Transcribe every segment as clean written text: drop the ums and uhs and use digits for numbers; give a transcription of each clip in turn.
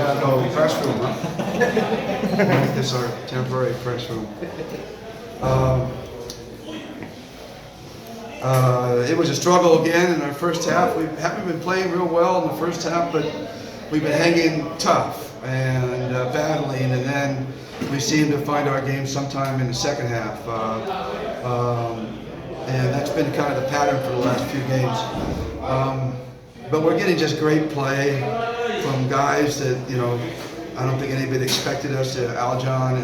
No, press room, huh? Make this our temporary press room. It was a struggle again in our first half. We haven't been playing real well in the first half, but we've been hanging tough and battling, and then we seem to find our game sometime in the second half. And that's been kind of the pattern for the last few games. But we're getting just great play from guys that, you know, I don't think anybody expected us to. Aljon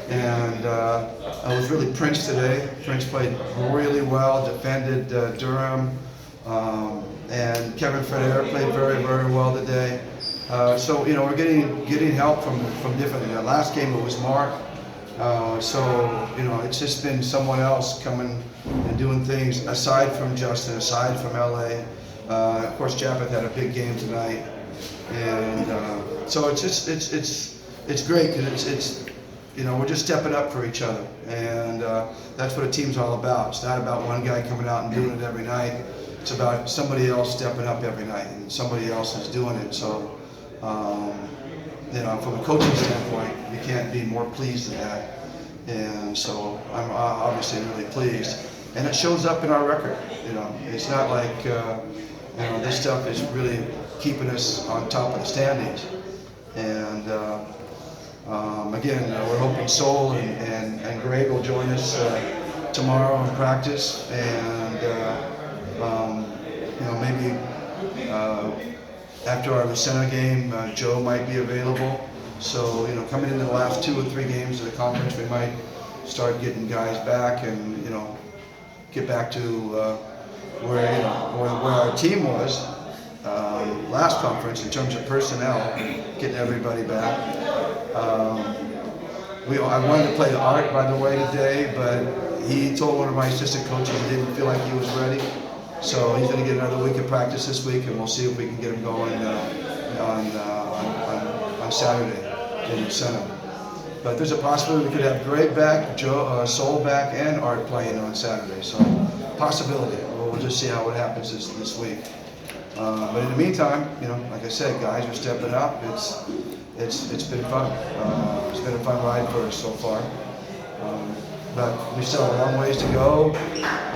and I was really Prince today. Prince played really well, defended Durham, and Kevin Ferrer played very, very well today. So, you know, we're getting help from different. The last game it was Mark. So, you know, it's just been someone else coming and doing things aside from Justin, aside from LA. Of course, Japeth had a big game tonight, and so it's just it's great because it's you know, we're just stepping up for each other, and that's what a team's all about. It's not about one guy coming out and doing it every night. It's about somebody else stepping up every night, and somebody else is doing it. So, you know, from a coaching standpoint, you can't be more pleased than that. And so I'm obviously really pleased, and it shows up in our record. You know, it's not like you know, this stuff is really keeping us on top of the standings. And again, we're hoping Sol and Greg will join us tomorrow in practice, and you know, maybe after our Lucena game, Joe might be available. So, you know, coming into the last 2 or 3 games of the conference, we might start getting guys back, and, you know, get back to where, you know, where our team was last conference in terms of personnel, getting everybody back. I wanted to play Art, by the way, today, but he told one of my assistant coaches he didn't feel like he was ready. So he's going to get another week of practice this week, and we'll see if we can get him going on Saturday in the center. But there's a possibility we could have Greg back, Sol back, and Art playing on Saturday. So possibility. We'll just see how it happens this week. But in the meantime, you know, like I said, guys are stepping up. It's been fun. It's been a fun ride for us so far. But we still have a long ways to go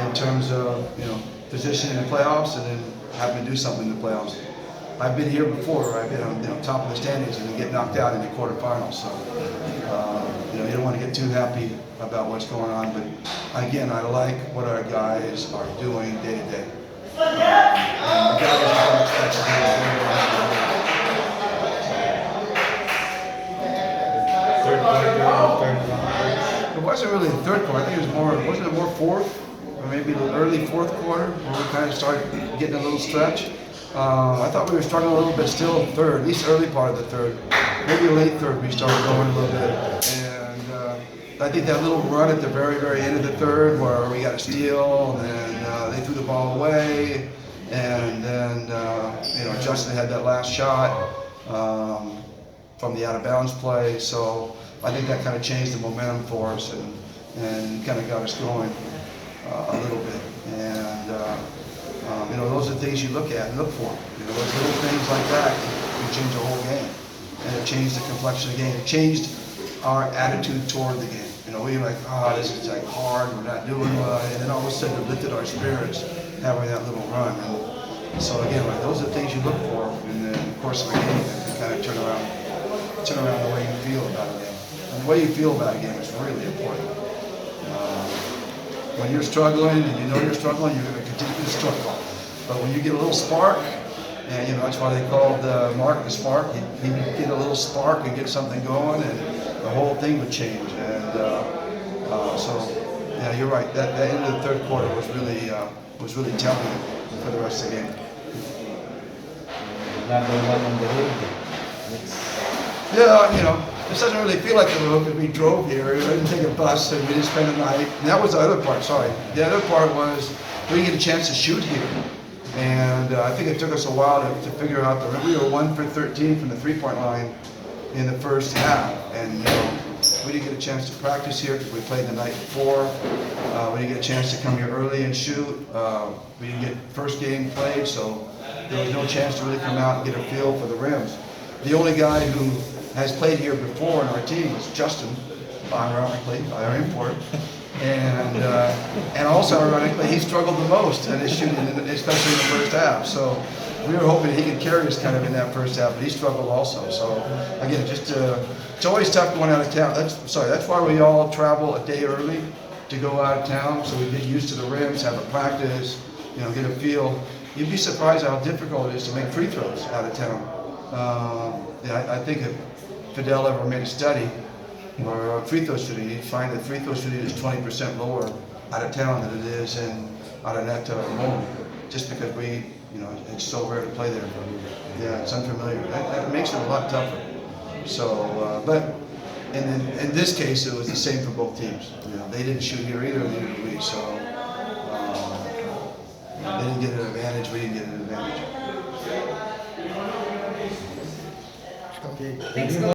in terms of, you know, positioning in the playoffs and then having to do something in the playoffs. I've been here before. I've been on, you know, top of the standings and then get knocked out in the quarterfinals. So, you know, you don't want to get too happy about what's going on. But again, I like what our guys are doing day to day. And the guys don't expect to do it. It wasn't really the third quarter. I think it was more. Wasn't it more fourth? Or maybe the early fourth quarter, where we kind of started getting a little stretch. I thought we were struggling a little bit still third, at least early part of the third. Maybe late third, we started going a little bit. And I think that little run at the very, very end of the third, where we got a steal, and then they threw the ball away, and then you know, Justin had that last shot from the out of bounds play. So I think that kind of changed the momentum for us and kind of got us going a little bit. And you know, those are things you look at and look for. You know, those little things like that can change the whole game, and it changed the complexion of the game. It changed our attitude toward the game. You know, we were like, oh, this is like hard, we're not doing well, and then all of a sudden it lifted our spirits having that little run. And so again, like, those are the things you look for in the course of a game that can kind of turn around the way you feel about a game. And the way you feel about a game is really important. When you're struggling and you know you're struggling, you're going to continue to struggle. But when you get a little spark, and you know, that's why they called Mark the spark. He'd get a little spark and get something going, and the whole thing would change. And so, yeah, you're right. That end of the third quarter was really telling for the rest of the game. Yeah, you know, this doesn't really feel like the road because we drove here. We didn't take a bus and we didn't spend the night. And that was the other part, sorry. The other part was we didn't get a chance to shoot here. And I think it took us a while to figure out we were 1 for 13 from the three-point line in the first half. And, you know, we didn't get a chance to practice here because we played the night before. We didn't get a chance to come here early and shoot. We didn't get first game played, so there was no chance to really come out and get a feel for the rims. The only guy who has played here before on our team was Justin, ironically, our import. And also ironically, he struggled the most at his shooting, especially in the first half. So we were hoping he could carry us kind of in that first half, but he struggled also. So again, just it's always tough going out of town. That's why we all travel a day early to go out of town, so we get used to the rims, have a practice, get a feel. You'd be surprised how difficult it is to make free throws out of town. I think if Fidel ever made a study, or a free throw shooting, you'd find that free throw shooting is 20% lower out of town than it is out of net home, just because it's so rare to play there. Yeah, it's unfamiliar. That makes it a lot tougher. So, but in this case, it was the same for both teams. They didn't shoot here either, neither did we. So they didn't get an advantage. We didn't get an advantage. Okay. Thanks.